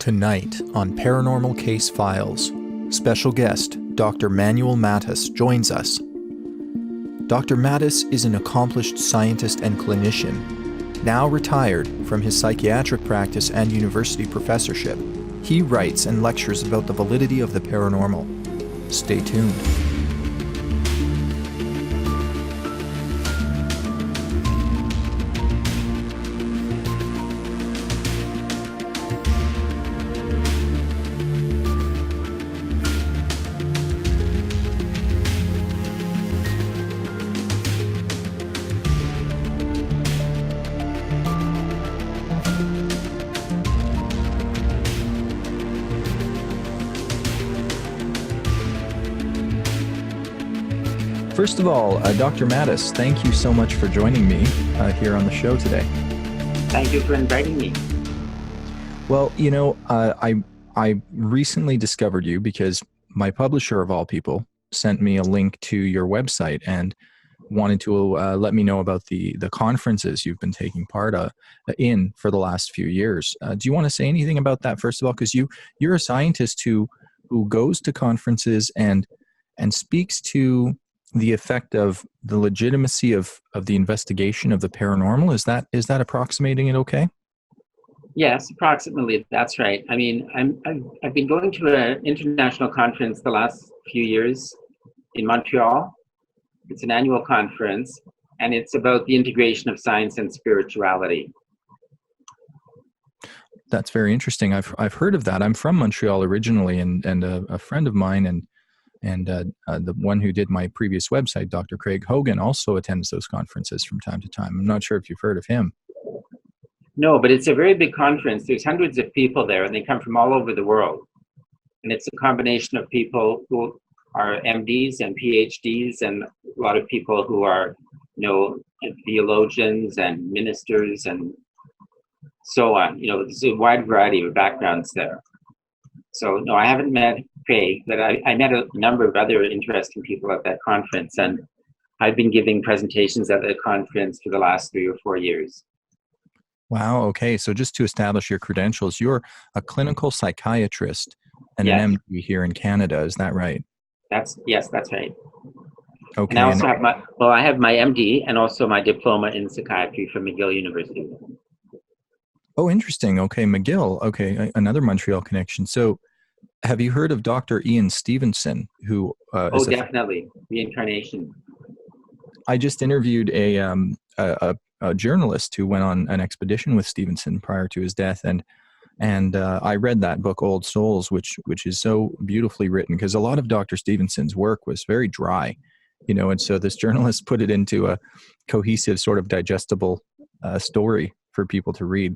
Tonight on Paranormal Case Files, special guest Dr. Manuel Matas joins us. Dr. Matas is an accomplished scientist and clinician, now retired from his psychiatric practice and university professorship. He writes and lectures about the validity of the paranormal. Stay tuned. First of all, Dr. Matas, thank you so much for joining me here on the show today. Thank you for inviting me. Well, you know, I recently discovered you because my publisher, of all people, sent me a link to your website and wanted to let me know about the conferences you've been taking part in for the last few years. Do you want to say anything about that, first of all? Because you're a scientist who goes to conferences and speaks to the effect of the legitimacy of the investigation of the paranormal. Is that approximating it okay? Yes, approximately. That's right. I mean, I've been going to an international conference the last few years in Montreal. It's an annual conference, and it's about the integration of science and spirituality. That's very interesting. I've heard of that. I'm from Montreal originally, and a friend of mine and the one who did my previous website, Dr. Craig Hogan, also attends those conferences from time to time. I'm not sure if you've heard of him. No, but it's a very big conference. There's hundreds of people there, and they come from all over the world. And it's a combination of people who are MDs and PhDs, and a lot of people who are, theologians and ministers and so on. There's a wide variety of backgrounds there. So, no, I haven't met Craig, but I met a number of other interesting people at that conference, and I've been giving presentations at the conference for the last 3 or 4 years. Wow, okay. So just to establish your credentials, you're a clinical psychiatrist and Yes. an MD here in Canada, is that right? Yes, that's right. Okay. And I also have my MD and also my diploma in psychiatry from McGill University. Oh, interesting. Okay, McGill. Okay, another Montreal connection. So have you heard of Dr. Ian Stevenson, who is definitely. Reincarnation. I just interviewed a journalist who went on an expedition with Stevenson prior to his death, and I read that book, Old Souls, which is so beautifully written, because a lot of Dr. Stevenson's work was very dry, and so this journalist put it into a cohesive, sort of digestible story for people to read.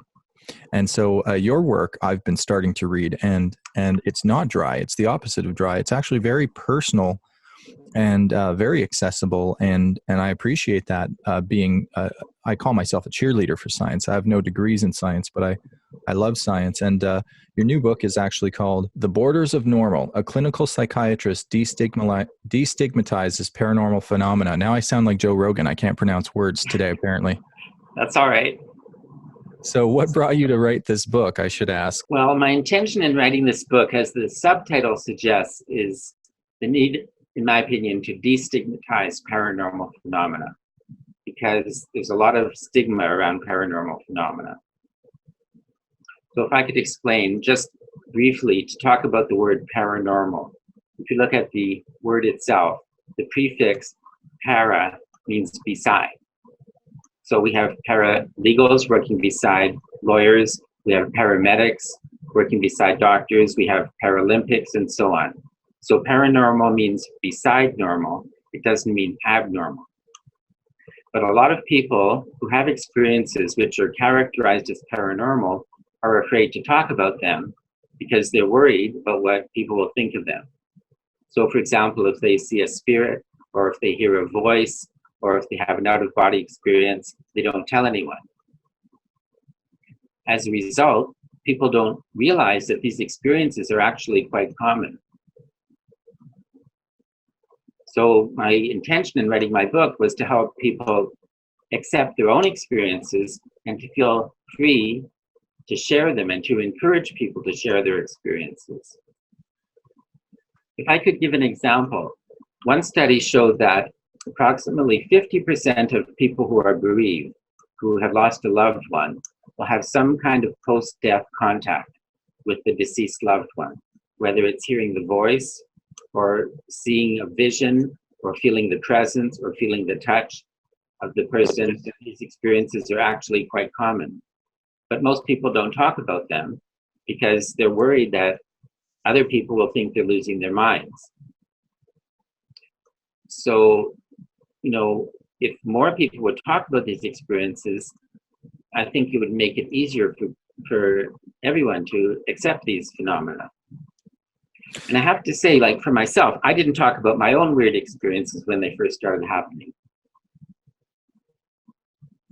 And so your work I've been starting to read, and it's not dry. It's the opposite of dry. It's actually very personal and very accessible, and I appreciate that. I call myself a cheerleader for science. I have no degrees in science, but I love science. And your new book is actually called The Borders of Normal: A Clinical Psychiatrist Destigmatizes Paranormal Phenomena. Now I sound like Joe Rogan. I can't pronounce words today, apparently. That's all right. So what brought you to write this book, I should ask? Well, my intention in writing this book, as the subtitle suggests, is the need, in my opinion, to destigmatize paranormal phenomena, because there's a lot of stigma around paranormal phenomena. So if I could explain just briefly, to talk about the word paranormal. If you look at the word itself, the prefix para means beside. So we have paralegals working beside lawyers, we have paramedics working beside doctors, we have Paralympics, and so on. So paranormal means beside normal. It doesn't mean abnormal. But a lot of people who have experiences which are characterized as paranormal are afraid to talk about them because they're worried about what people will think of them. So for example, if they see a spirit, or if they hear a voice, or if they have an out-of-body experience, they don't tell anyone. As a result, people don't realize that these experiences are actually quite common. So my intention in writing my book was to help people accept their own experiences and to feel free to share them and to encourage people to share their experiences. If I could give an example, one study showed that approximately 50% of people who are bereaved, who have lost a loved one, will have some kind of post-death contact with the deceased loved one, whether it's hearing the voice or seeing a vision or feeling the presence or feeling the touch of the person. These experiences are actually quite common. But most people don't talk about them because they're worried that other people will think they're losing their minds. So, you know, if more people would talk about these experiences, I think it would make it easier for everyone to accept these phenomena. And I have to say, like for myself, I didn't talk about my own weird experiences when they first started happening.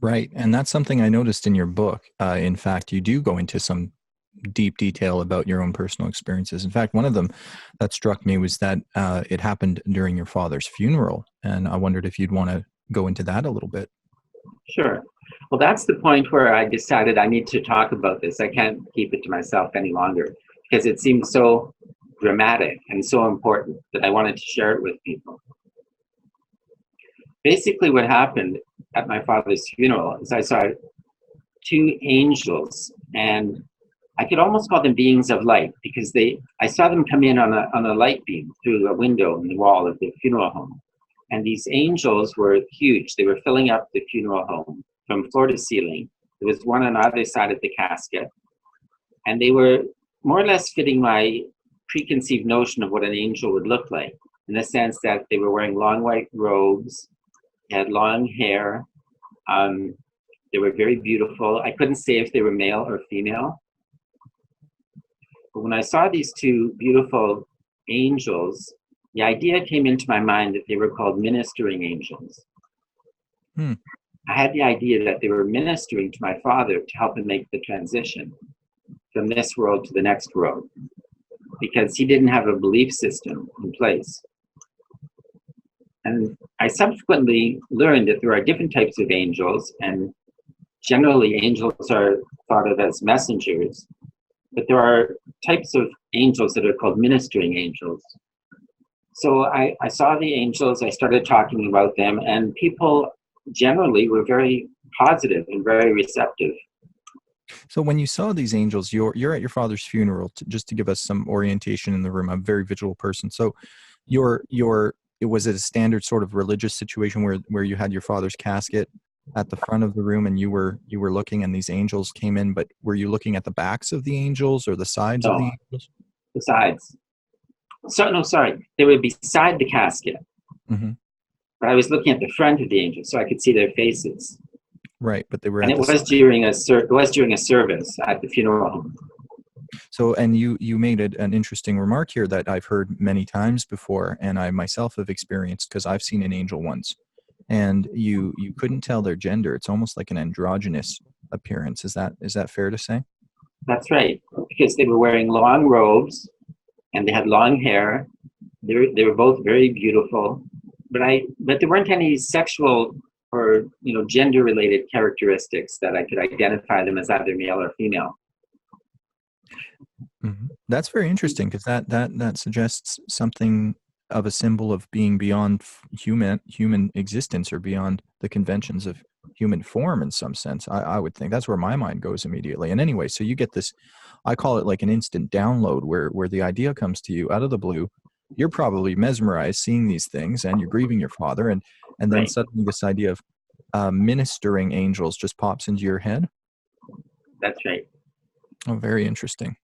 Right. And that's something I noticed in your book. In fact, you do go into some deep detail about your own personal experiences. In fact, one of them that struck me was that it happened during your father's funeral. And I wondered if you'd want to go into that a little bit. Sure. Well, that's the point where I decided I need to talk about this. I can't keep it to myself any longer because it seems so dramatic and so important that I wanted to share it with people. Basically, what happened at my father's funeral is I saw two angels, and I could almost call them beings of light because I saw them come in on a light beam through a window in the wall of the funeral home. And these angels were huge. They were filling up the funeral home from floor to ceiling. There was one on either side of the casket. And they were more or less fitting my preconceived notion of what an angel would look like, in the sense that they were wearing long white robes, had long hair. They were very beautiful. I couldn't say if they were male or female. But when I saw these two beautiful angels, the idea came into my mind that they were called ministering angels. I had the idea that they were ministering to my father to help him make the transition from this world to the next world, because he didn't have a belief system in place. And I subsequently learned that there are different types of angels, and generally angels are thought of as messengers, but there are types of angels that are called ministering angels. So I saw the angels, I started talking about them, and people generally were very positive and very receptive. So when you saw these angels, you're at your father's funeral, just to give us some orientation in the room. I'm a very visual person. So was it a standard sort of religious situation where you had your father's casket at the front of the room and you were looking and these angels came in, but were you looking at the backs of the angels or the sides of the angels? The sides. Sorry. They were beside the casket. Mm-hmm. But I was looking at the front of the angels so I could see their faces. Right, but they were and at it was during a service at the funeral home. So, and you made an interesting remark here that I've heard many times before, and I myself have experienced because I've seen an angel once, and you couldn't tell their gender. It's almost like an androgynous appearance. Is that fair to say? That's right, because they were wearing long robes, and they had long hair. They were both very beautiful, but there weren't any sexual or gender-related characteristics that I could identify them as either male or female. Mm-hmm. That's very interesting because that suggests something of a symbol of being beyond human existence or beyond the conventions of human form in some sense. I would think that's where my mind goes immediately. And anyway, so you get this, I call it like an instant download where the idea comes to you out of the blue. You're probably mesmerized seeing these things and you're grieving your father, and then Right. suddenly this idea of ministering angels just pops into your head. That's right. Oh, very interesting.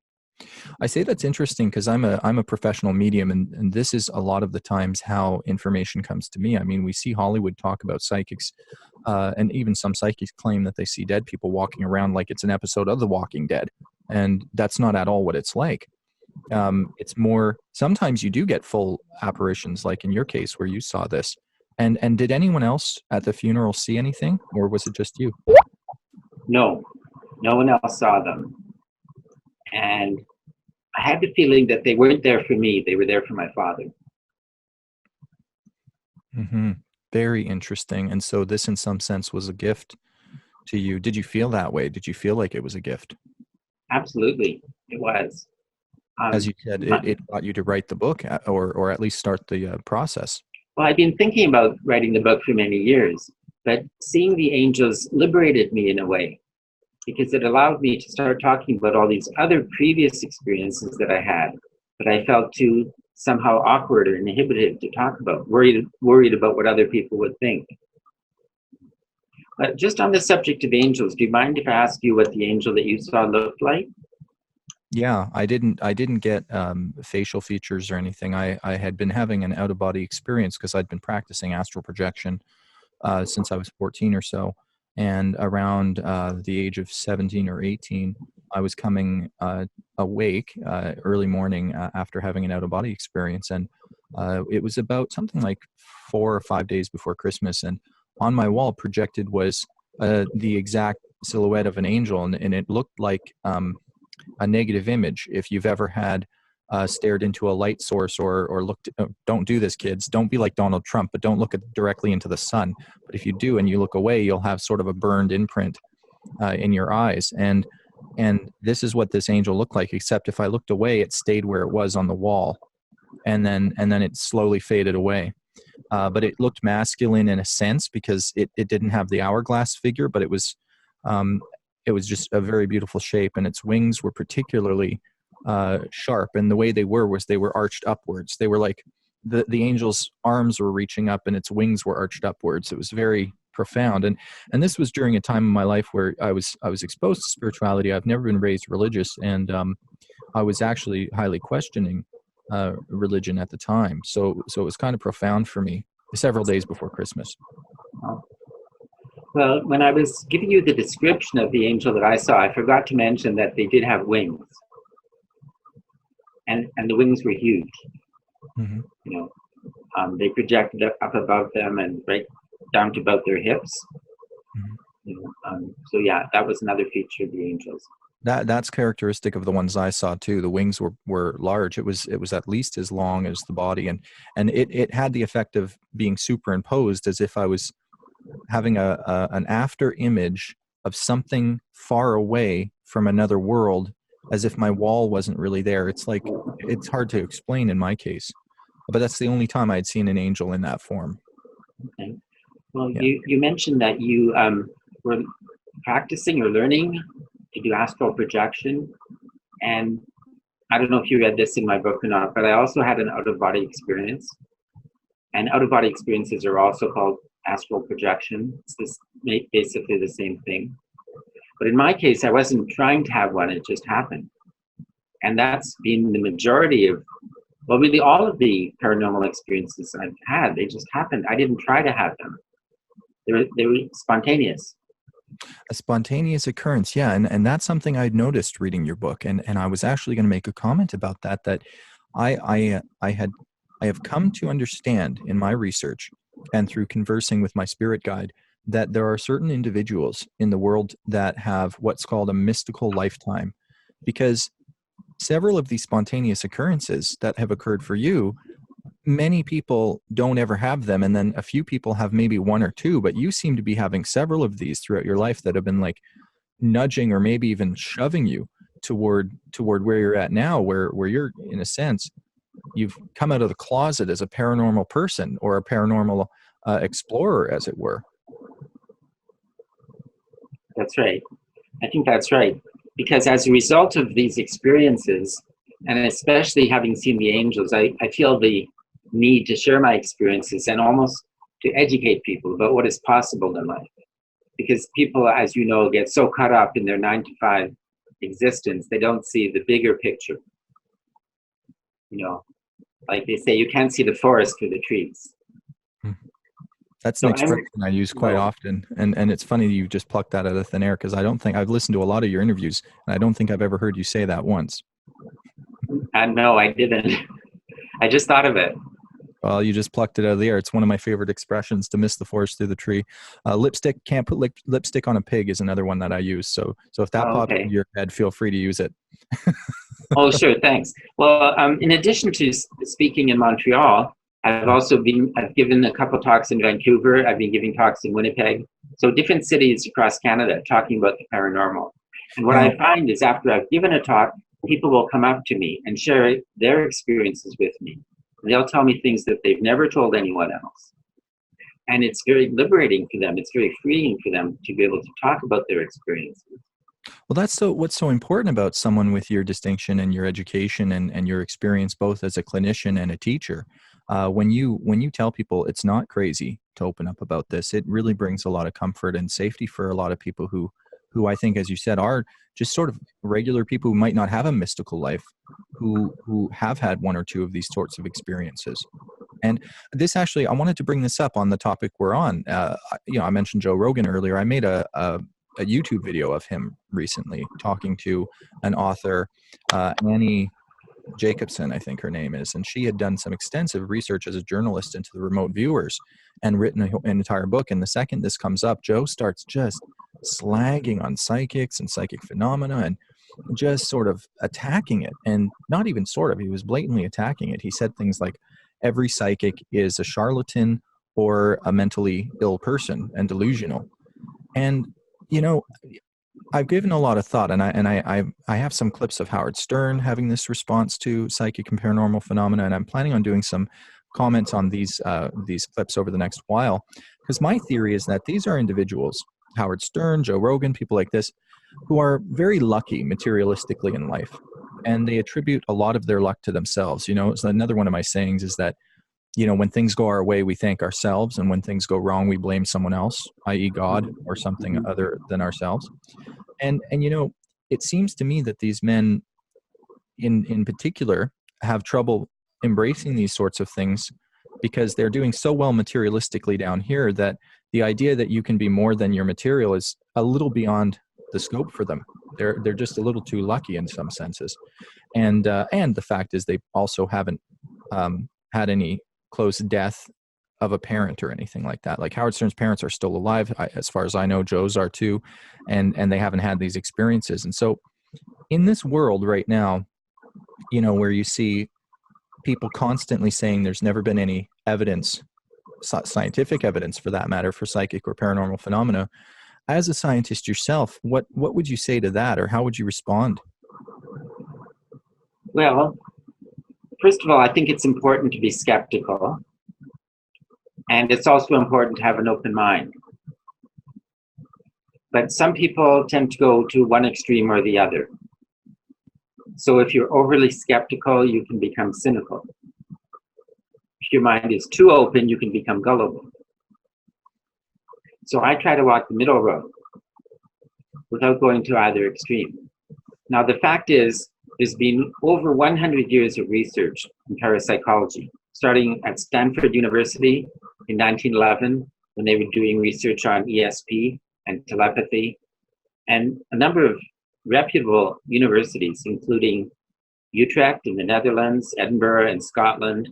I say that's interesting because I'm a professional medium, and this is a lot of the times how information comes to me. I mean, we see Hollywood talk about psychics, and even some psychics claim that they see dead people walking around like it's an episode of The Walking Dead, and that's not at all what it's like. It's more, sometimes you do get full apparitions, like in your case where you saw this. And did anyone else at the funeral see anything, or was it just you? No one else saw them. And I had the feeling that they weren't there for me, they were there for my father. Mm-hmm. Very interesting. And so this, in some sense, was a gift to you. Did you feel that way? Did you feel like it was a gift? Absolutely, it was. As you said, it got you to write the book, or at least start the process. Well, I've been thinking about writing the book for many years, but seeing the angels liberated me in a way, because it allowed me to start talking about all these other previous experiences that I had, that I felt too somehow awkward or inhibited to talk about, worried about what other people would think. But just on the subject of angels, do you mind if I ask you what the angel that you saw looked like? Yeah, I didn't get facial features or anything. I had been having an out of body experience because I'd been practicing astral projection since I was 14 or so, and around the age of 17 or 18, I was coming awake early morning after having an out of body experience, and it was about something like 4 or 5 days before Christmas, and on my wall projected was the exact silhouette of an angel, and it looked like a negative image. If you've ever had stared into a light source or looked, don't do this, kids. Don't be like Donald Trump, but don't look directly into the sun. But if you do and you look away, you'll have sort of a burned imprint in your eyes. And this is what this angel looked like, except if I looked away, it stayed where it was on the wall, and then it slowly faded away. But it looked masculine in a sense because it didn't have the hourglass figure, but it was just a very beautiful shape, and its wings were particularly sharp. And the way they were arched upwards. They were like the angel's arms were reaching up, and its wings were arched upwards. It was very profound. And this was during a time in my life where I was exposed to spirituality. I've never been raised religious, and I was actually highly questioning religion at the time. So it was kind of profound for me. Several days before Christmas. Well, when I was giving you the description of the angel that I saw, I forgot to mention that they did have wings, and the wings were huge. Mm-hmm. You know, they projected up above them and right down to about their hips. Mm-hmm. You know, so yeah, that was another feature of the angels. That's characteristic of the ones I saw too. The wings were large. It was at least as long as the body, and it had the effect of being superimposed, as if I was having an after image of something far away from another world, as if my wall wasn't really there. It's like, it's hard to explain in my case, but that's the only time I'd seen an angel in that form. Okay. Well, Yeah. you mentioned that you were practicing or learning to do astral projection, and I don't know if you read this in my book or not, but I also had an out-of-body experience, and out-of-body experiences are also called astral projection. It's basically the same thing, but in my case, I wasn't trying to have one; it just happened, and that's been the majority of, well, really all of the paranormal experiences I've had. They just happened. I didn't try to have them; they were spontaneous. A spontaneous occurrence, yeah, and that's something I'd noticed reading your book, and I was actually going to make a comment about that. That I have come to understand in my research and through conversing with my spirit guide that there are certain individuals in the world that have what's called a mystical lifetime, because several of these spontaneous occurrences that have occurred for you, many people don't ever have them, and then a few people have maybe one or two, but you seem to be having several of these throughout your life that have been like nudging or maybe even shoving you toward where you're at now, where you're, in a sense, you've come out of the closet as a paranormal person or a paranormal explorer, as it were. That's right. I think that's right. Because as a result of these experiences, and especially having seen the angels, I feel the need to share my experiences and almost to educate people about what is possible in life. Because people, as you know, get so caught up in their 9-to-5 existence, they don't see the bigger picture. You know, like they say, you can't see the forest through the trees. That's an expression I use quite often, and it's funny you just plucked that out of thin air, because I don't think I've listened to a lot of your interviews, and I don't think I've ever heard you say that once. No, I didn't. I just thought of it. Well, you just plucked it out of the air. It's one of my favorite expressions, to miss the forest through the tree. Lipstick, can't put lipstick on a pig is another one that I use. So if that pops into your head, feel free to use it. Oh, sure, thanks. Well, in addition to speaking in Montreal, I've given a couple talks in Vancouver. I've been giving talks in Winnipeg. So different cities across Canada talking about the paranormal. And what Now, I find is after I've given a talk, people will come up to me and share their experiences with me. And they'll tell me things that they've never told anyone else. And it's very liberating for them. It's very freeing for them to be able to talk about their experiences. well, that's what's so important about someone with your distinction and your education and your experience, both as a clinician and a teacher. When you tell people it's not crazy to open up about this, it really brings a lot of comfort and safety for a lot of people who I think, as you said, are just sort of regular people who might not have a mystical life, who have had one or two of these sorts of experiences. And this actually, I wanted to bring this up on the topic we're on. I mentioned Joe Rogan earlier. I made a YouTube video of him recently talking to an author, Annie Jacobson, I think her name is, and she had done some extensive research as a journalist into the remote viewers and written an entire book. And the second this comes up, Joe starts just slagging on psychics and psychic phenomena and just sort of attacking it. And not even sort of, he was blatantly attacking it. He said things like, every psychic is a charlatan or a mentally ill person and delusional. And, I've given a lot of thought, and I have some clips of Howard Stern having this response to psychic and paranormal phenomena, and I'm planning on doing some comments on these clips over the next while, because my theory is that these are individuals, Howard Stern, Joe Rogan, people like this, who are very lucky materialistically in life, and they attribute a lot of their luck to themselves. So another one of my sayings is that, when things go our way, we thank ourselves, and when things go wrong, we blame someone else, i.e. God or something other than ourselves. And it seems to me that these men in particular have trouble embracing these sorts of things because they're doing so well materialistically down here that the idea that you can be more than your material is a little beyond the scope for them. They're just a little too lucky in some senses. And the fact is they also haven't had any close death of a parent or anything like that. Like Howard Stern's parents are still alive, as far as I know. Joe's are too, and they haven't had these experiences. And so in this world right now, where you see people constantly saying there's never been any evidence, scientific evidence for that matter, for psychic or paranormal phenomena, as a scientist yourself, what would you say to that, or how would you respond? Well, first of all, I think it's important to be skeptical. And it's also important to have an open mind. But some people tend to go to one extreme or the other. So if you're overly skeptical, you can become cynical. If your mind is too open, you can become gullible. So I try to walk the middle road without going to either extreme. Now, the fact is, there's been over 100 years of research in parapsychology, starting at Stanford University in 1911, when they were doing research on ESP and telepathy, and a number of reputable universities, including Utrecht in the Netherlands, Edinburgh in Scotland,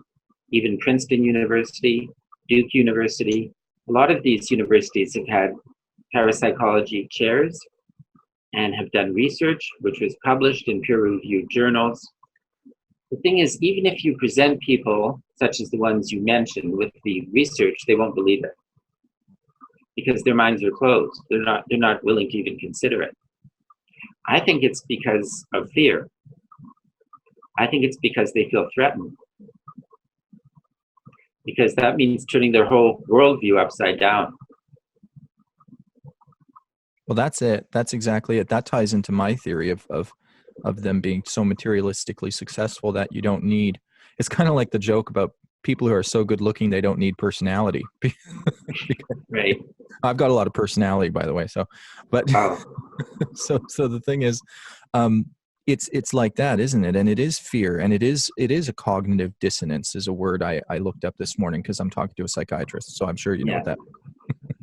even Princeton University, Duke University. A lot of these universities have had parapsychology chairs and have done research, which was published in peer-reviewed journals. The thing is, even if you present people, such as the ones you mentioned, with the research, they won't believe it because their minds are closed. They're not willing to even consider it. I think it's because of fear. I think it's because they feel threatened, because that means turning their whole worldview upside down. Well, that's it. That's exactly it. That ties into my theory of them being so materialistically successful that you don't need. It's kind of like the joke about people who are so good looking they don't need personality. Right. I've got a lot of personality, by the way. So, but so the thing is, it's like that, isn't it? And it is fear, and it is a cognitive dissonance is a word I looked up this morning because I'm talking to a psychiatrist. So I'm sure you know what that.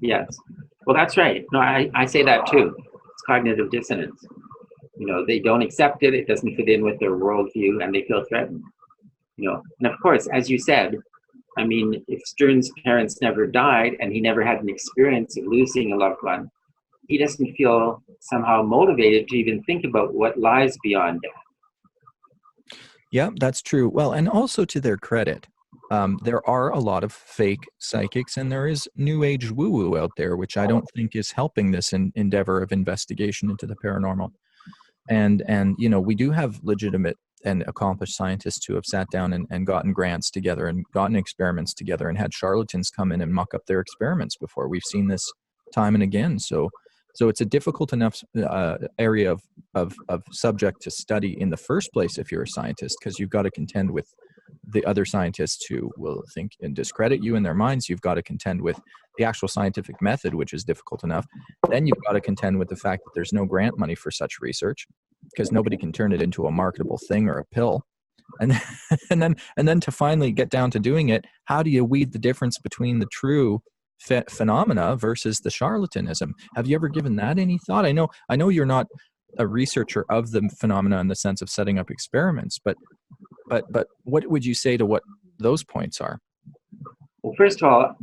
Yes. Well, that's right. No, I say that too. It's cognitive dissonance. They don't accept it. It doesn't fit in with their worldview, and they feel threatened. And of course, as you said, I mean, if Stern's parents never died and he never had an experience of losing a loved one, he doesn't feel somehow motivated to even think about what lies beyond death. Yeah, that's true. Well, and also to their credit, there are a lot of fake psychics, and there is new age woo-woo out there, which I don't think is helping this endeavor of investigation into the paranormal. And you know, we do have legitimate and accomplished scientists who have sat down and gotten grants together and gotten experiments together and had charlatans come in and muck up their experiments before. We've seen this time and again. So it's a difficult enough area of subject to study in the first place if you're a scientist, because you've got to contend with the other scientists who will think and discredit you in their minds. You've got to contend with the actual scientific method, which is difficult enough. Then you've got to contend with the fact that there's no grant money for such research, because nobody can turn it into a marketable thing or a pill. And then to finally get down to doing it, how do you weed the difference between the true phenomena versus the charlatanism? Have you ever given that any thought? I know you're not a researcher of the phenomena in the sense of setting up experiments, but what would you say to what those points are? Well, first of all,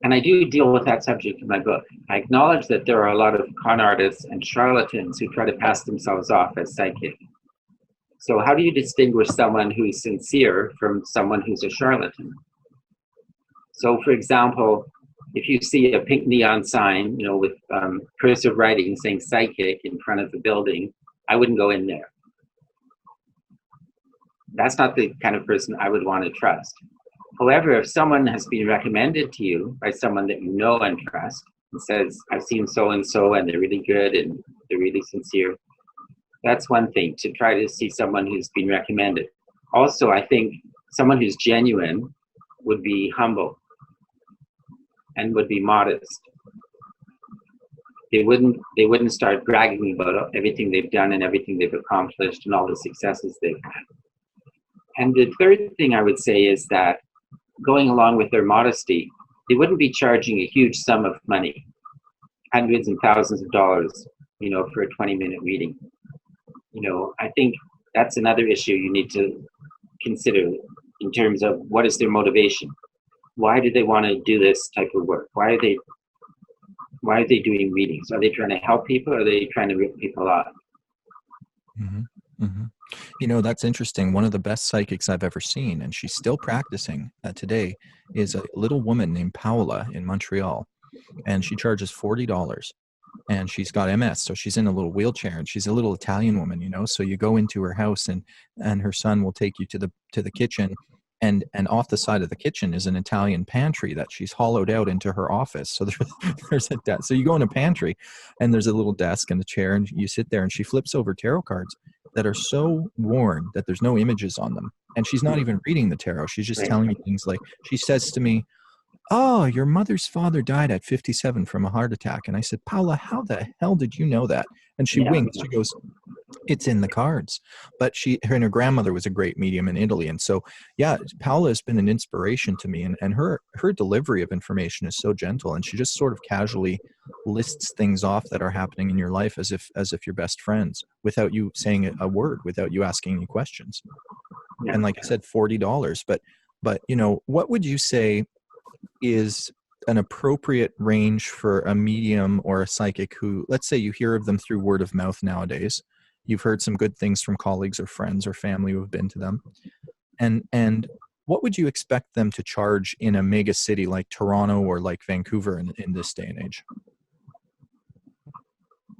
and I do deal with that subject in my book, I acknowledge that there are a lot of con artists and charlatans who try to pass themselves off as psychic. So how do you distinguish someone who's sincere from someone who's a charlatan? So for example, if you see a pink neon sign, you know, with cursive writing saying psychic in front of the building, I wouldn't go in there. That's not the kind of person I would want to trust. However, if someone has been recommended to you by someone that you know and trust and says, I've seen so-and-so and they're really good and they're really sincere, that's one thing, to try to see someone who's been recommended. Also, I think someone who's genuine would be humble and would be modest. They wouldn't start bragging about everything they've done and everything they've accomplished and all the successes they've had. And the third thing I would say is that going along with their modesty, they wouldn't be charging a huge sum of money, hundreds and thousands of dollars, you know, for a 20-minute reading. You know, I think that's another issue you need to consider in terms of what is their motivation. Why do they want to do this type of work? Why are they doing readings? Are they trying to help people, or are they trying to rip people off? Mm-hmm. Mm-hmm. You know, that's interesting. One of the best psychics I've ever seen, and she's still practicing today, is a little woman named Paola in Montreal, and she charges $40. And she's got MS, so she's in a little wheelchair, and she's a little Italian woman, you know. So you go into her house, and her son will take you to the kitchen, and off the side of the kitchen is an Italian pantry that she's hollowed out into her office. So there's a desk. So you go in a pantry, and there's a little desk and a chair, and you sit there, and she flips over tarot cards that are so worn that there's no images on them, and she's not even reading the tarot. She's just telling me things like, she says to me, "Oh, your mother's father died at 57 from a heart attack." And I said, "Paula, how the hell did you know that?" And she winks. She goes, "It's in the cards." But her grandmother was a great medium in Italy. And so, yeah, Paula has been an inspiration to me. And her delivery of information is so gentle. And she just sort of casually lists things off that are happening in your life as if you're best friends, without you saying a word, without you asking any questions. And like I said, $40. But you know, what would you say is an appropriate range for a medium or a psychic who, let's say you hear of them through word of mouth nowadays, you've heard some good things from colleagues or friends or family who have been to them, and what would you expect them to charge in a mega city like Toronto or like Vancouver in this day and age?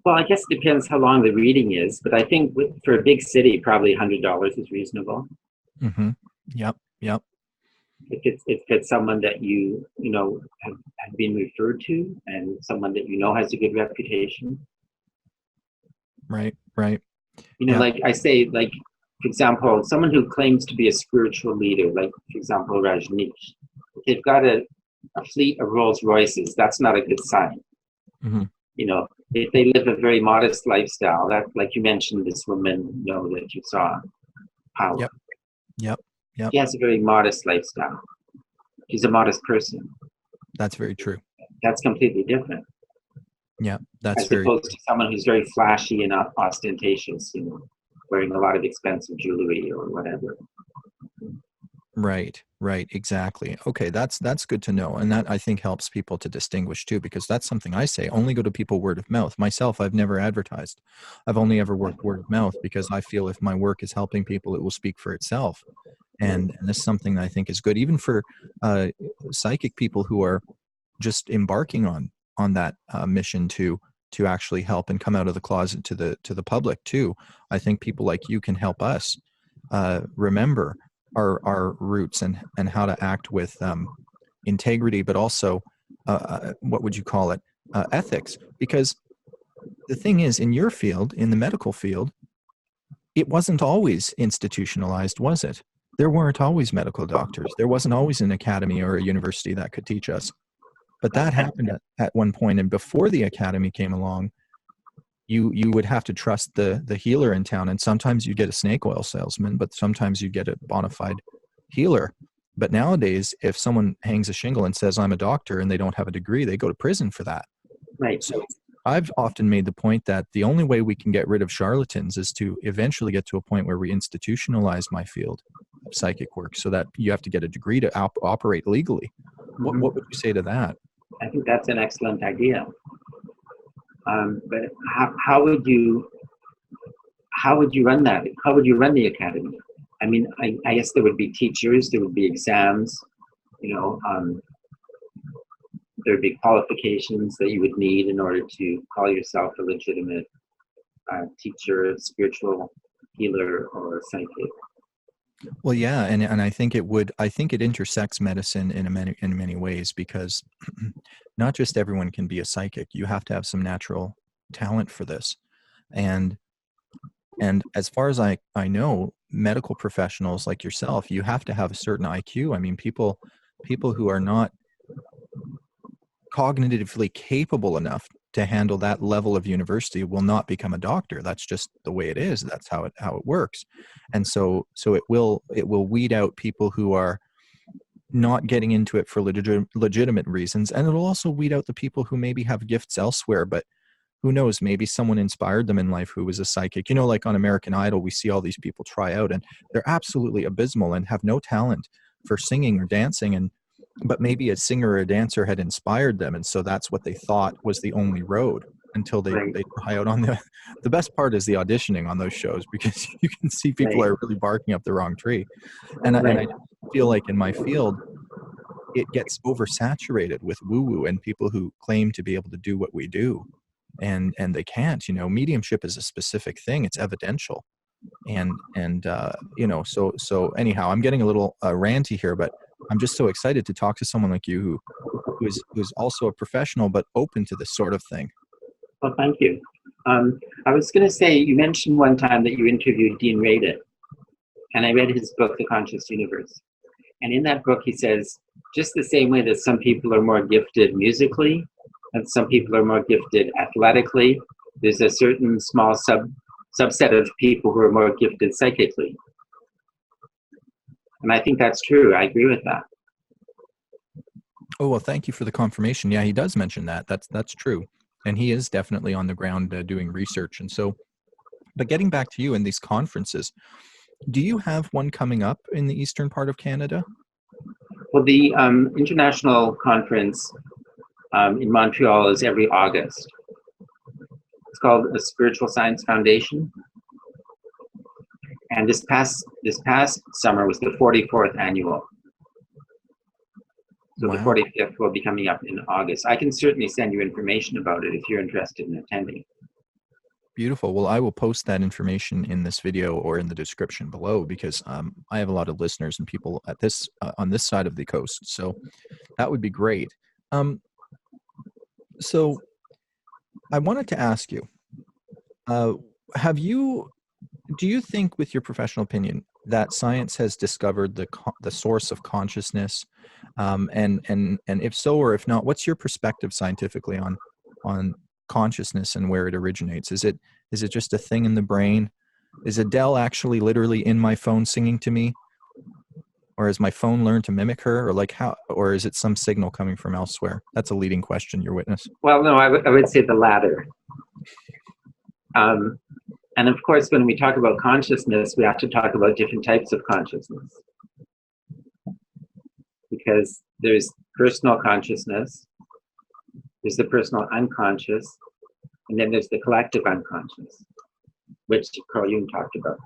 Well, I guess it depends how long the reading is, but I think for a big city, probably $100 is reasonable. Mm-hmm. Yep. If it's someone that you know have been referred to, and someone that you know has a good reputation. Right. You know, like I say, like, for example, someone who claims to be a spiritual leader, like, for example, Rajneesh, if they've got a fleet of Rolls Royces, that's not a good sign. Mm-hmm. You know, if they live a very modest lifestyle, that, like you mentioned, this woman, you know, that you saw, Paula. Yep. She has a very modest lifestyle. She's a modest person. That's very true. That's completely different. Yeah, that's as opposed to someone who's very flashy and ostentatious, you know, wearing a lot of expensive jewelry or whatever. Right, exactly. Okay, that's good to know, and that I think helps people to distinguish too, because that's something I say, only go to people word of mouth. Myself, I've never advertised. I've only ever worked word of mouth, because I feel if my work is helping people, it will speak for itself. And this is something that I think is good, even for psychic people who are just embarking on that mission to to actually help and come out of the closet to the public too. I think people like you can help us remember our roots and how to act with integrity, but also what would you call it, ethics. Because the thing is, in your field, in the medical field, it wasn't always institutionalized, was it? There weren't always medical doctors. There wasn't always an academy or a university that could teach us. But that happened at one point, and before the academy came along, you would have to trust the healer in town, and sometimes you get a snake oil salesman, but sometimes you get a bona fide healer. But nowadays, if someone hangs a shingle and says, I'm a doctor, and they don't have a degree, they go to prison for that. Right. So I've often made the point that the only way we can get rid of charlatans is to eventually get to a point where we institutionalize my field of psychic work, so that you have to get a degree to operate legally. Mm-hmm. What would you say to that? I think that's an excellent idea. But how would you run that? How would you run the academy? I mean, I guess there would be teachers, there would be exams, there would be qualifications that you would need in order to call yourself a legitimate teacher, spiritual healer, or psychic. Well, yeah, and I think it would. I think it intersects medicine in many ways, because not just everyone can be a psychic. You have to have some natural talent for this, and as far as I know, medical professionals like yourself, you have to have a certain IQ. I mean, people who are not cognitively capable enough to handle that level of university will not become a doctor. That's just the way it is. That's how it works. And so it will weed out people who are not getting into it for legitimate reasons, and it'll also weed out the people who maybe have gifts elsewhere, but who knows, maybe someone inspired them in life who was a psychic. Like on American Idol, we see all these people try out and they're absolutely abysmal and have no talent for singing or dancing, but maybe a singer or a dancer had inspired them, and so that's what they thought was the only road until they try out on the best part is the auditioning on those shows, because you can see people are really barking up the wrong tree. And I feel like in my field, it gets oversaturated with woo-woo and people who claim to be able to do what we do, and they can't. Mediumship is a specific thing. It's evidential. So anyhow, I'm getting a little ranty here, but I'm just so excited to talk to someone like you who's also a professional but open to this sort of thing. Well, thank you. I was going to say, you mentioned one time that you interviewed Dean Radin, and I read his book, The Conscious Universe. And in that book, he says, just the same way that some people are more gifted musically and some people are more gifted athletically, there's a certain small subset of people who are more gifted psychically. And I think that's true. I agree with that. Oh, well, thank you for the confirmation. Yeah, he does mention that. That's true. And he is definitely on the ground doing research. And so, but getting back to you in these conferences, do you have one coming up in the eastern part of Canada? Well, the international conference in Montreal is every August. It's called the Spiritual Science Foundation. And this past summer was the 44th annual. So wow. The 45th will be coming up in August. I can certainly send you information about it if you're interested in attending. Beautiful. Well, I will post that information in this video or in the description below, because I have a lot of listeners and people at on this side of the coast. So that would be great. So I wanted to ask you, do you think, with your professional opinion, that science has discovered the source of consciousness? And if so, or if not, what's your perspective scientifically on consciousness and where it originates? Is it just a thing in the brain? Is Adele actually literally in my phone singing to me? Or has my phone learned to mimic her? Or is it some signal coming from elsewhere? That's a leading question, Your Witness. Well, no, I would say the latter. And of course, when we talk about consciousness, we have to talk about different types of consciousness. Because there's personal consciousness, there's the personal unconscious, and then there's the collective unconscious, which Carl Jung talked about.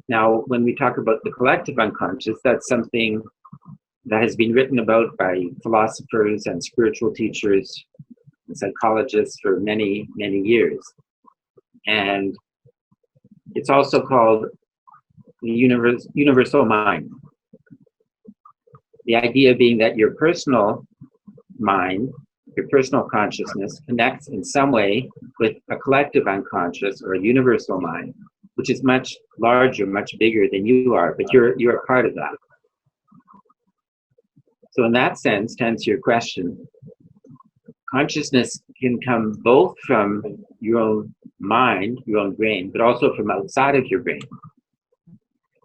Now, when we talk about the collective unconscious, that's something that has been written about by philosophers and spiritual teachers psychologist for many, many years. And it's also called the universal mind. The idea being that your personal mind, your personal consciousness connects in some way with a collective unconscious or a universal mind, which is much larger, much bigger than you are, but you're a part of that. So in that sense, to answer your question, consciousness can come both from your own mind, your own brain, but also from outside of your brain.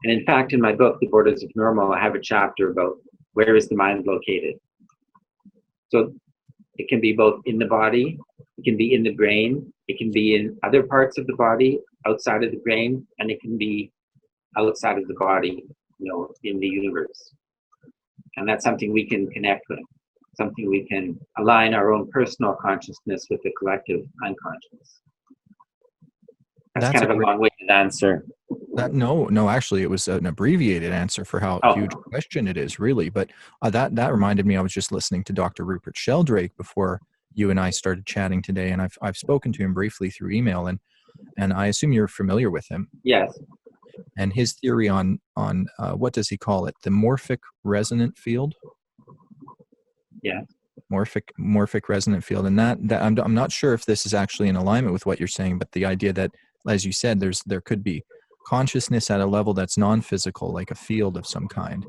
And in fact, in my book, The Borders of Normal, I have a chapter about where is the mind located. So it can be both in the body, it can be in the brain, it can be in other parts of the body, outside of the brain, and it can be outside of the body, in the universe. And that's something we can connect with, something we can align our own personal consciousness with the collective unconscious. That's kind of a long-winded answer. No, actually, it was an abbreviated answer for how huge a question it is, really. But that reminded me, I was just listening to Dr. Rupert Sheldrake before you and I started chatting today, and I've spoken to him briefly through email, and I assume you're familiar with him. Yes. And his theory on what does he call it? The morphic resonant field. Yeah. Morphic resonant field, and that I'm not sure if this is actually in alignment with what you're saying, but the idea that, as you said, there could be consciousness at a level that's non-physical, like a field of some kind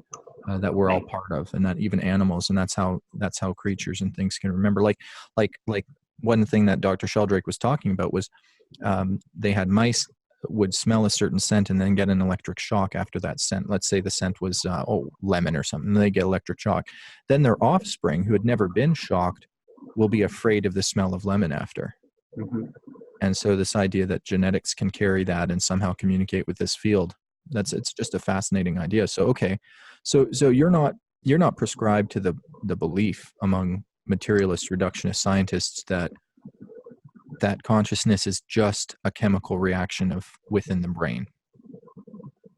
that we're all part of, and that even animals, and that's how creatures and things can remember. Like one thing that Dr. Sheldrake was talking about was they had mice would smell a certain scent and then get an electric shock after that scent. Let's say the scent was lemon or something, and they get electric shock. Then their offspring, who had never been shocked, will be afraid of the smell of lemon after. Mm-hmm. And so this idea that genetics can carry that and somehow communicate with this field, it's just a fascinating idea. So okay, so you're not prescribed to the belief among materialist reductionist scientists that consciousness is just a chemical reaction within the brain.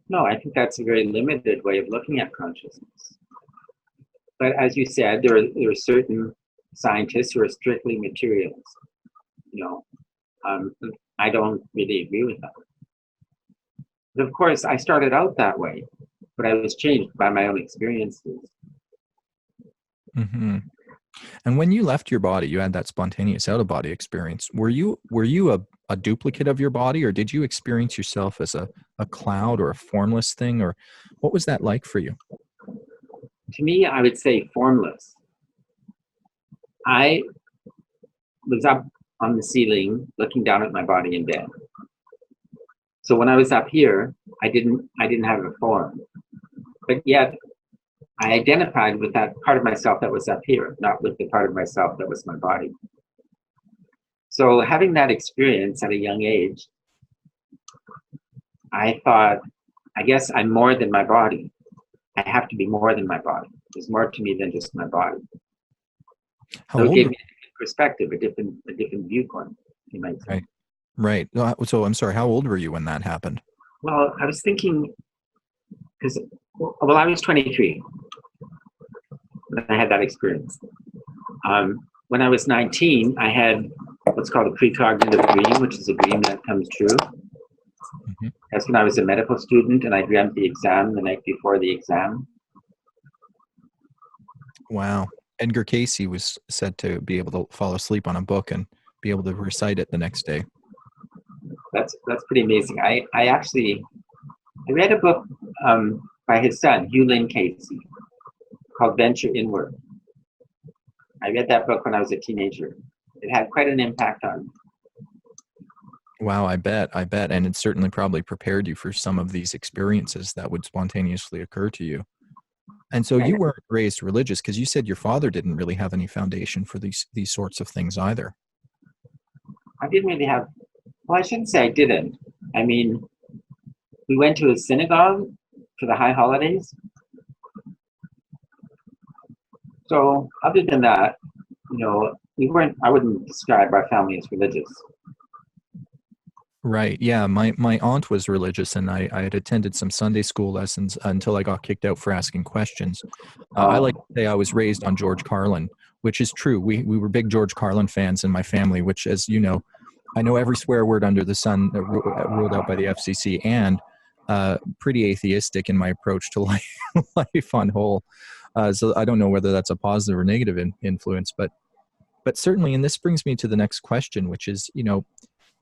No, I think that's a very limited way of looking at consciousness. But as you said, there are certain scientists who are strictly materialists. I don't really agree with that. But of course, I started out that way, but I was changed by my own experiences. Mm-hmm. And when you left your body, you had that spontaneous out-of-body experience. Were you a duplicate of your body, or did you experience yourself as a cloud or a formless thing, or what was that like for you? To me, I would say formless. I was up on the ceiling looking down at my body in bed. So when I was up here, I didn't have a form. But yet I identified with that part of myself that was up here, not with the part of myself that was my body. So having that experience at a young age, I thought, I guess I'm more than my body. I have to be more than my body. There's more to me than just my body. So it gave me a different perspective, a different viewpoint, you might say. Right. So I'm sorry, how old were you when that happened? Well, I was thinking, I was 23 when I had that experience. When I was 19, I had what's called a precognitive dream, which is a dream that comes true. Mm-hmm. That's when I was a medical student, and I dreamt the exam the night before the exam. Wow. Edgar Cayce was said to be able to fall asleep on a book and be able to recite it the next day. That's pretty amazing. I read a book by his son, Hugh Lynn Cayce, called Venture Inward. I read that book when I was a teenager. It had quite an impact on me. Wow, I bet. And it certainly probably prepared you for some of these experiences that would spontaneously occur to you. And so you weren't raised religious, because you said your father didn't really have any foundation for these sorts of things either. I didn't really have, well, I shouldn't say I didn't. I mean, we went to a synagogue for the high holidays. So other than that, I wouldn't describe our family as religious. Right. Yeah. My aunt was religious, and I had attended some Sunday school lessons until I got kicked out for asking questions. I like Oh, to say I was raised on George Carlin, which is true. We were big George Carlin fans in my family, which, as you know, I know every swear word under the sun ruled out by the FCC, and pretty atheistic in my approach to life, life on whole. So I don't know whether that's a positive or negative influence, but certainly, and this brings me to the next question, which is,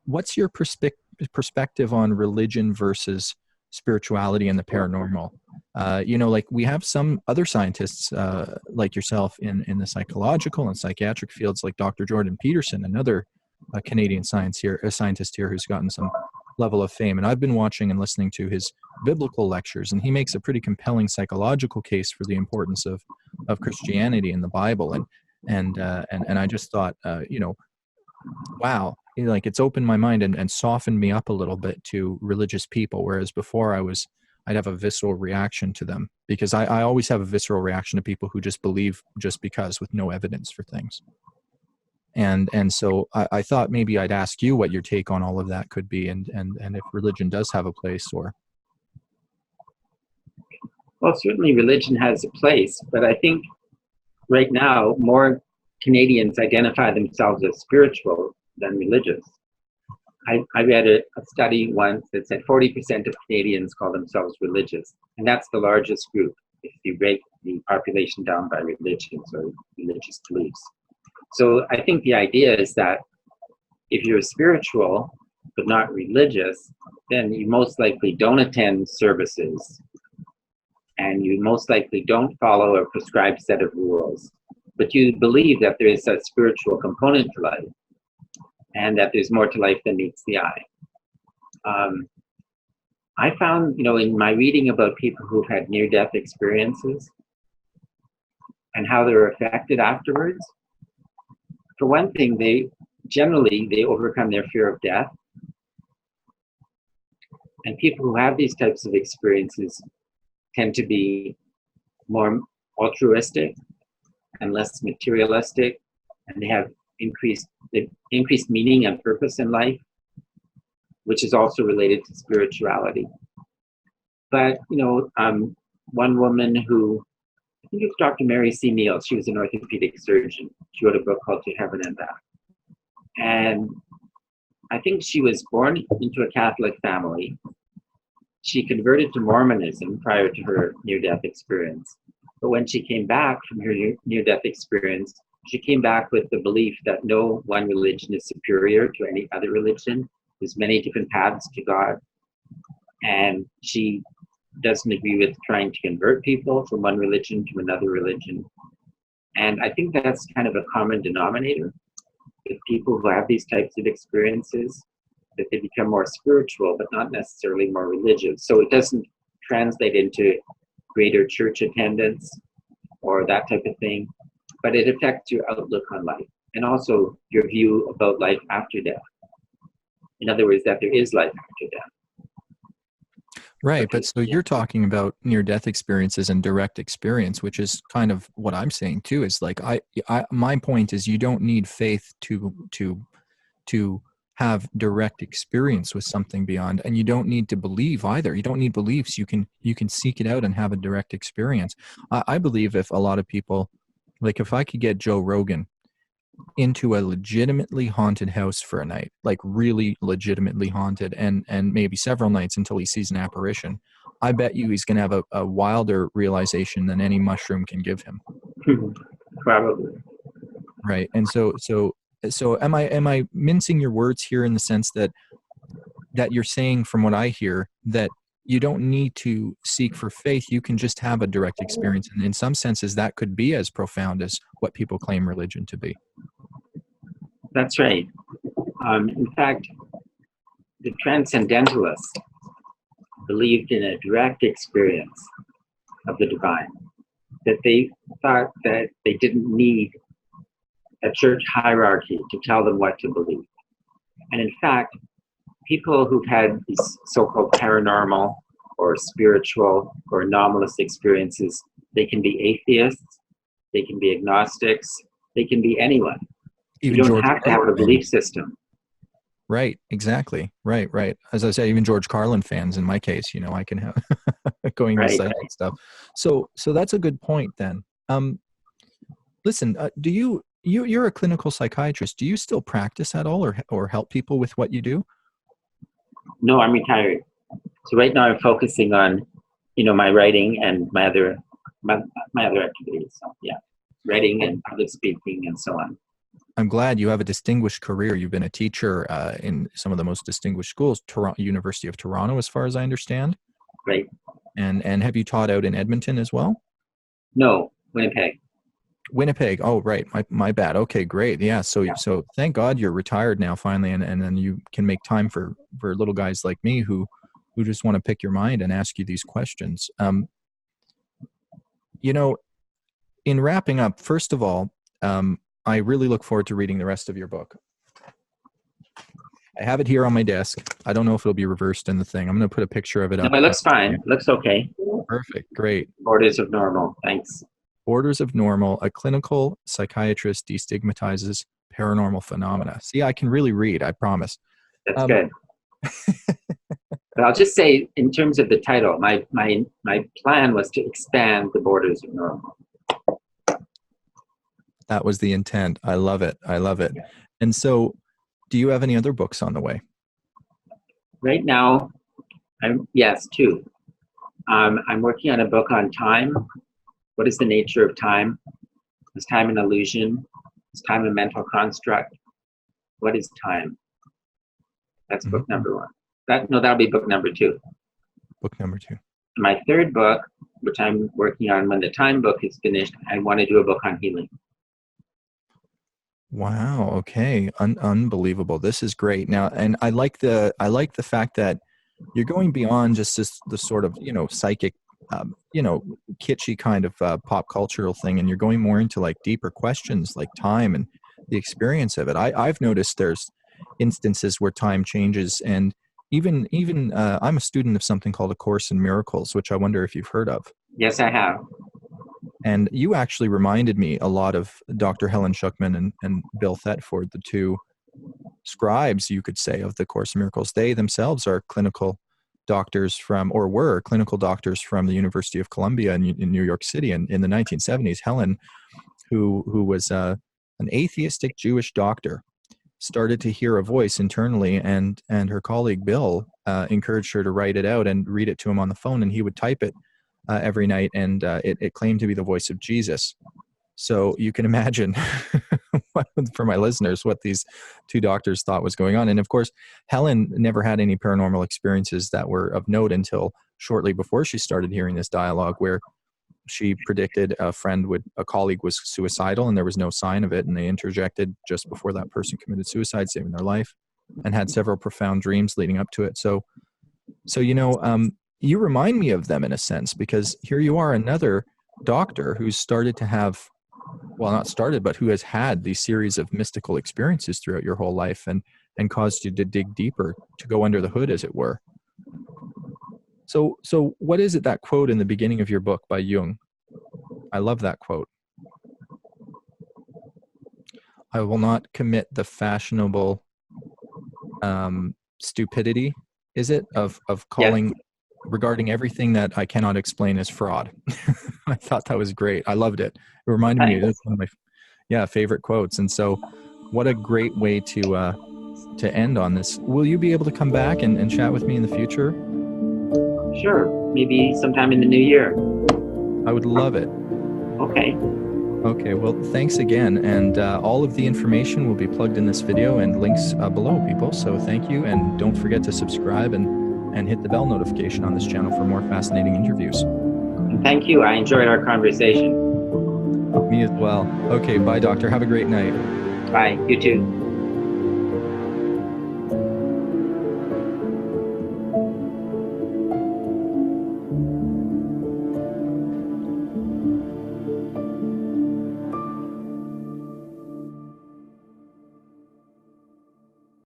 what's your perspective on religion versus spirituality and the paranormal? Like we have some other scientists like yourself in the psychological and psychiatric fields, like Dr. Jordan Peterson, another Canadian scientist here who's gotten some level of fame. And I've been watching and listening to his biblical lectures, and he makes a pretty compelling psychological case for the importance of Christianity and the Bible. And I just thought, wow, like it's opened my mind and softened me up a little bit to religious people, whereas before I'd have a visceral reaction to them, because I always have a visceral reaction to people who just believe just because, with no evidence for things. And so I thought maybe I'd ask you what your take on all of that could be, and if religion does have a place, or well, certainly religion has a place, but I think right now more Canadians identify themselves as spiritual than religious. I read a study once that said 40% of Canadians call themselves religious, and that's the largest group if you break the population down by religions or religious beliefs. So I think the idea is that if you're spiritual but not religious, then you most likely don't attend services, and you most likely don't follow a prescribed set of rules, but you believe that there is a spiritual component to life, and that there's more to life than meets the eye. I found, in my reading about people who've had near-death experiences and how they're affected afterwards, for one thing, they overcome their fear of death. And people who have these types of experiences tend to be more altruistic and less materialistic, and they have increased meaning and purpose in life, which is also related to spirituality. But one woman who, I think it's Dr. Mary C. Neal, she was an orthopedic surgeon. She wrote a book called To Heaven and Back. And I think she was born into a Catholic family. She converted to Mormonism prior to her near-death experience. But when she came back from her near-death experience, she came back with the belief that no one religion is superior to any other religion. There's many different paths to God. And she doesn't agree with trying to convert people from one religion to another religion. And I think that's kind of a common denominator with people who have these types of experiences, that they become more spiritual, but not necessarily more religious. So it doesn't translate into greater church attendance or that type of thing, but it affects your outlook on life and also your view about life after death. In other words, that there is life after death. right. But so you're talking about near-death experiences and direct experience, which is kind of what I'm saying too. Is like my point is you don't need faith to have direct experience with something beyond, and you don't need to believe either. You don't need beliefs. You can seek it out and have a direct experience. I believe if a lot of people, like if I could get Joe Rogan into a legitimately haunted house for a night, like really legitimately haunted, and maybe several nights until he sees an apparition, I bet you he's going to have a wilder realization than any mushroom can give him. Probably. Right. And so am I mincing your words here in the sense that you're saying, from what I hear, that you don't need to seek for faith, you can just have a direct experience, and in some senses that could be as profound as what people claim religion to be? That's right. In fact, the transcendentalists believed in a direct experience of the divine, that they thought that they didn't need a church hierarchy to tell them what to believe. And in fact, people who've had these so-called paranormal or spiritual or anomalous experiences, they can be atheists, they can be agnostics, they can be anyone. Even You don't George have to have a belief system. Right, exactly. Right, right. As I say, even George Carlin fans in my case, you know, I can have going to Right. psychic stuff. So that's a good point then. Listen, do you're a clinical psychiatrist. Do you still practice at all or help people with what you do? No, I'm retired. So right now I'm focusing on, my writing and my other activities. So yeah, writing and public speaking and so on. I'm glad you have a distinguished career. You've been a teacher in some of the most distinguished schools, University of Toronto, as far as I understand. Right. And have you taught out in Edmonton as well? No, Winnipeg. Winnipeg. Oh, right. My bad. Okay, great. Yeah. So thank God you're retired now finally, and then you can make time for little guys like me who just want to pick your mind and ask you these questions. You know, in wrapping up, first of all, I really look forward to reading the rest of your book. I have it here on my desk. I don't know if it'll be reversed in the thing. I'm going to put a picture of it up. No, it looks fine. It looks okay. Perfect. Great. Borders of Normal. Thanks. Borders of Normal, a clinical psychiatrist de-stigmatizes paranormal phenomena. See, I can really read, I promise. That's good. But I'll just say, in terms of the title, my plan was to expand the borders of normal. That was the intent. I love it. I love it. And so, do you have any other books on the way? Right now, yes, two. I'm working on a book on time. What is the nature of time? Is time an illusion? Is time a mental construct? What is time? That's book number one. That'll be book number two. Book number two. My third book, which I'm working on when the time book is finished, I want to do a book on healing. Wow. Okay. Unbelievable. This is great. Now, and I like the fact that you're going beyond just the sort of, psychic, kitschy kind of pop cultural thing, and you're going more into like deeper questions like time and the experience of it. I've noticed there's instances where time changes, and even I'm a student of something called A Course in Miracles, which I wonder if you've heard of. Yes, I have. And you actually reminded me a lot of Dr. Helen Schuckman and Bill Thetford, the two scribes, you could say, of the Course in Miracles. They themselves are clinical doctors were clinical doctors from the University of Columbia in New York City. And in the 1970s, Helen, who was an atheistic Jewish doctor, started to hear a voice internally, and her colleague Bill encouraged her to write it out and read it to him on the phone, and he would type it every night, and it claimed to be the voice of Jesus. So you can imagine, for my listeners, what these two doctors thought was going on. And of course, Helen never had any paranormal experiences that were of note until shortly before she started hearing this dialogue, where she predicted a colleague was suicidal, and there was no sign of it, and they interjected just before that person committed suicide, saving their life, and had several profound dreams leading up to it. So you remind me of them in a sense, because here you are, another doctor who's started to have, well, not started, but who has had these series of mystical experiences throughout your whole life, and caused you to dig deeper, to go under the hood, as it were. So what is it, that quote in the beginning of your book by Jung? I love that quote. I will not commit the fashionable stupidity, is it, of calling, yes, regarding everything that I cannot explain as fraud. I thought that was great. I loved it. It reminded me of one of my favorite quotes. And so what a great way to end on this. Will you be able to come back and chat with me in the future? Sure. Maybe sometime in the new year. I would love it. Okay. Okay. Well, thanks again. And all of the information will be plugged in this video and links below, people. So thank you. And don't forget to subscribe and hit the bell notification on this channel for more fascinating interviews. And thank you. I enjoyed our conversation. Me as well. Okay. Bye, doctor. Have a great night. Bye. You too.